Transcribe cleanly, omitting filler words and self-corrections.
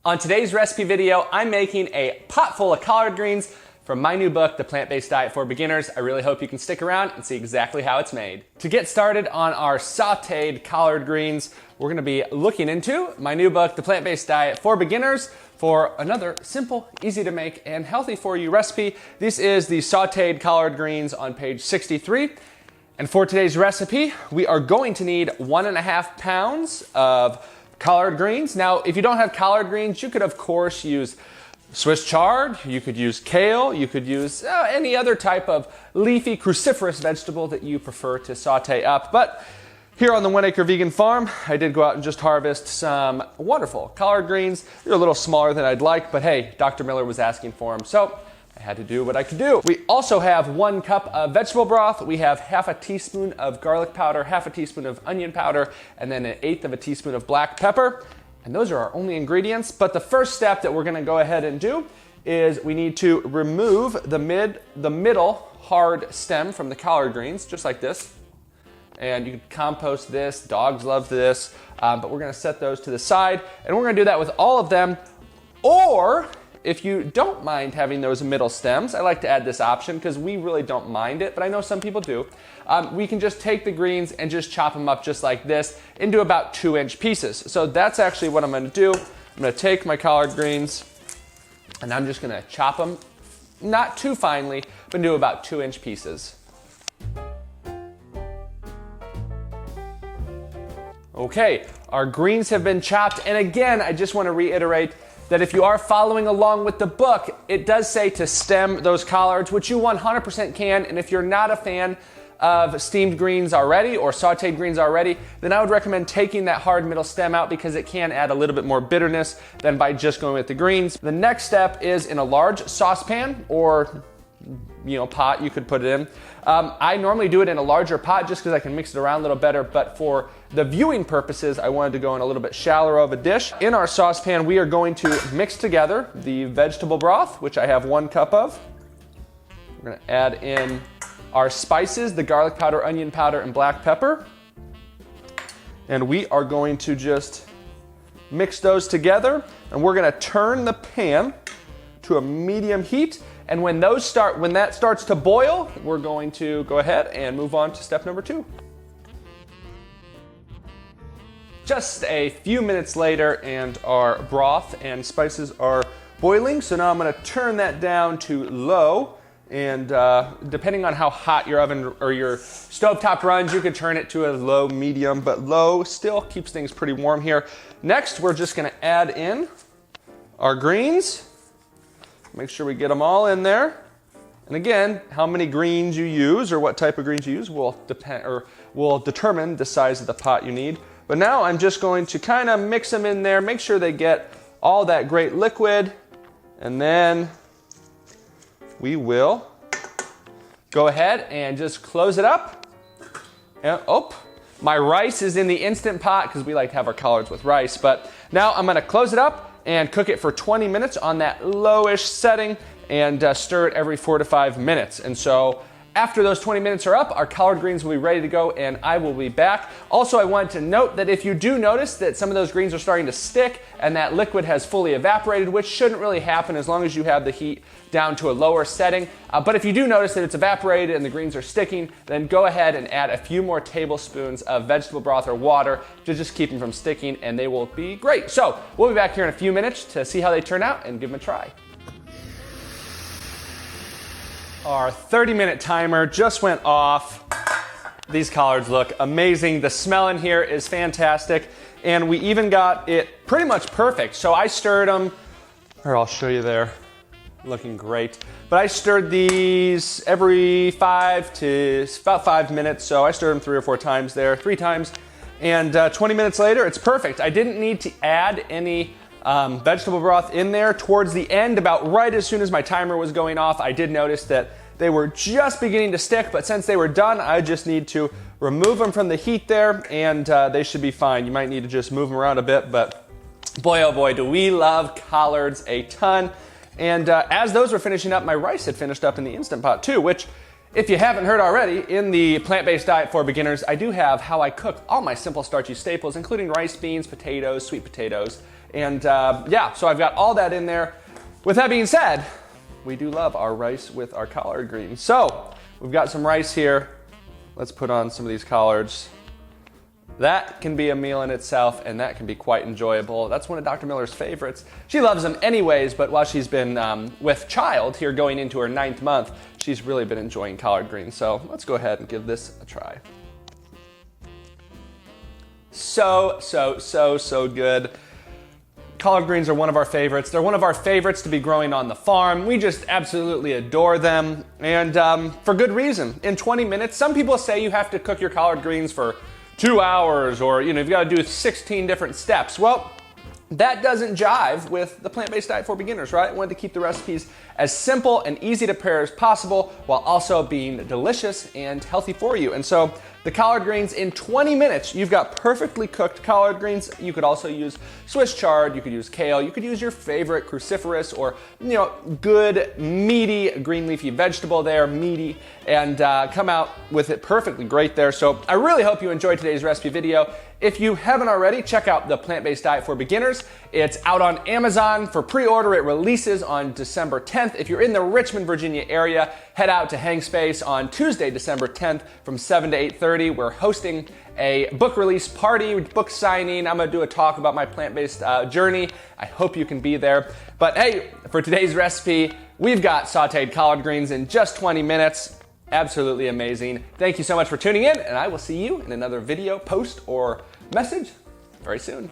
On today's recipe video, I'm making a pot full of collard greens from my new book, The Plant-Based Diet for Beginners. I really hope you can stick around and see exactly how it's made. To get started on our sautéed collard greens, we're gonna be looking into my new book, The Plant-Based Diet for Beginners, for another simple, easy to make, and healthy for you recipe. This is the sautéed collard greens on page 63. And for today's recipe, we are going to need 1.5 pounds of collard greens. Now, if you don't have collard greens, you could of course use Swiss chard, you could use kale, you could use any other type of leafy cruciferous vegetable that you prefer to saute up. But here on the 1 Acre Vegan Farm, I did go out and just harvest some wonderful collard greens. They're a little smaller than I'd like, but hey, Dr. Miller was asking for them, so I had to do what I could do. We also have 1 cup of vegetable broth. We have half a teaspoon of garlic powder, half a teaspoon of onion powder, and then 1/8 of a teaspoon of black pepper. And those are our only ingredients. But the first step that we're gonna go ahead and do is we need to remove the middle hard stem from the collard greens, just like this. And you can compost this, dogs love this, but we're gonna set those to the side. And we're gonna do that with all of them. Or if you don't mind having those middle stems, I like to add this option because we really don't mind it, but I know some people do. We can just take the greens and just chop them up just like this into about 2-inch pieces. So that's actually what I'm gonna do. I'm gonna take my collard greens and I'm just gonna chop them, not too finely, but do about 2-inch pieces. Okay, our greens have been chopped, and again, I just wanna reiterate that if you are following along with the book, it does say to stem those collards, which you 100% can, and if you're not a fan of steamed greens already or sauteed greens already, then I would recommend taking that hard middle stem out because it can add a little bit more bitterness than by just going with the greens. The next step is in a large saucepan or pot you could put it in. I normally do it in a larger pot just because I can mix it around a little better, but for the viewing purposes, I wanted to go in a little bit shallower of a dish. In our saucepan, we are going to mix together the vegetable broth, which I have 1 cup of. We're gonna add in our spices, the garlic powder, onion powder, and black pepper. And we are going to just mix those together, and we're gonna turn the pan to a medium heat. And when that starts to boil, we're going to go ahead and move on to step number 2. Just a few minutes later, and our broth and spices are boiling. So now I'm gonna turn that down to low. And depending on how hot your oven or your stovetop runs, you can turn it to a low, medium, but low still keeps things pretty warm here. Next, we're just gonna add in our greens. Make sure we get them all in there. And again, how many greens you use or what type of greens you use will determine the size of the pot you need. But now I'm just going to kind of mix them in there, make sure they get all that great liquid, and then we will go ahead and just close it up. And, my rice is in the Instant Pot because we like to have our collards with rice, but now I'm gonna close it up and cook it for 20 minutes on that lowish setting and stir it every 4 to 5 minutes. And so after those 20 minutes are up, our collard greens will be ready to go and I will be back. Also, I wanted to note that if you do notice that some of those greens are starting to stick and that liquid has fully evaporated, which shouldn't really happen as long as you have the heat down to a lower setting. But if you do notice that it's evaporated and the greens are sticking, then go ahead and add a few more tablespoons of vegetable broth or water to just keep them from sticking and they will be great. So we'll be back here in a few minutes to see how they turn out and give them a try. Our 30-minute timer just went off. These collards look amazing. The smell in here is fantastic. And we even got it pretty much perfect. So I stirred them, or I'll show you there, looking great. But I stirred these every about 5 minutes. So I stirred them 3 or 4 times there, 3 times. And 20 minutes later, it's perfect. I didn't need to add any vegetable broth in there. Towards the end, about right as soon as my timer was going off, I did notice that they were just beginning to stick, but since they were done, I just need to remove them from the heat there and they should be fine. You might need to just move them around a bit, but boy, oh boy, do we love collards a ton. And as those were finishing up, my rice had finished up in the Instant Pot too, which If you haven't heard already, in the Plant-Based Diet for Beginners, I do have how I cook all my simple starchy staples, including rice, beans, potatoes, sweet potatoes, And yeah, so I've got all that in there. With that being said, we do love our rice with our collard greens. So we've got some rice here. Let's put on some of these collards. That can be a meal in itself, and that can be quite enjoyable. That's one of Dr. Miller's favorites. She loves them anyways, but while she's been with child here going into her 9th month, she's really been enjoying collard greens. So let's go ahead and give this a try. So good. Collard greens are one of our favorites. They're one of our favorites to be growing on the farm. We just absolutely adore them, and for good reason. In 20 minutes, some people say you have to cook your collard greens for 2 hours, or you've got to do 16 different steps. Well, that doesn't jive with the plant-based diet for beginners, right? I wanted to keep the recipes as simple and easy to prepare as possible while also being delicious and healthy for you. And so the collard greens, in 20 minutes, you've got perfectly cooked collard greens. You could also use Swiss chard, you could use kale, you could use your favorite cruciferous or good meaty green leafy vegetable there, meaty, and come out with it perfectly great there. So I really hope you enjoyed today's recipe video. If you haven't already, check out the Plant-Based Diet for Beginners. It's out on Amazon for pre-order. It releases on December 10th. If you're in the Richmond, Virginia area, head out to Hang Space on Tuesday, December 10th from 7 to 8:30. We're hosting a book release party, book signing. I'm gonna do a talk about my plant-based journey. I hope you can be there. But hey, for today's recipe, we've got sauteed collard greens in just 20 minutes. Absolutely amazing. Thank you so much for tuning in, and I will see you in another video, post, or message very soon.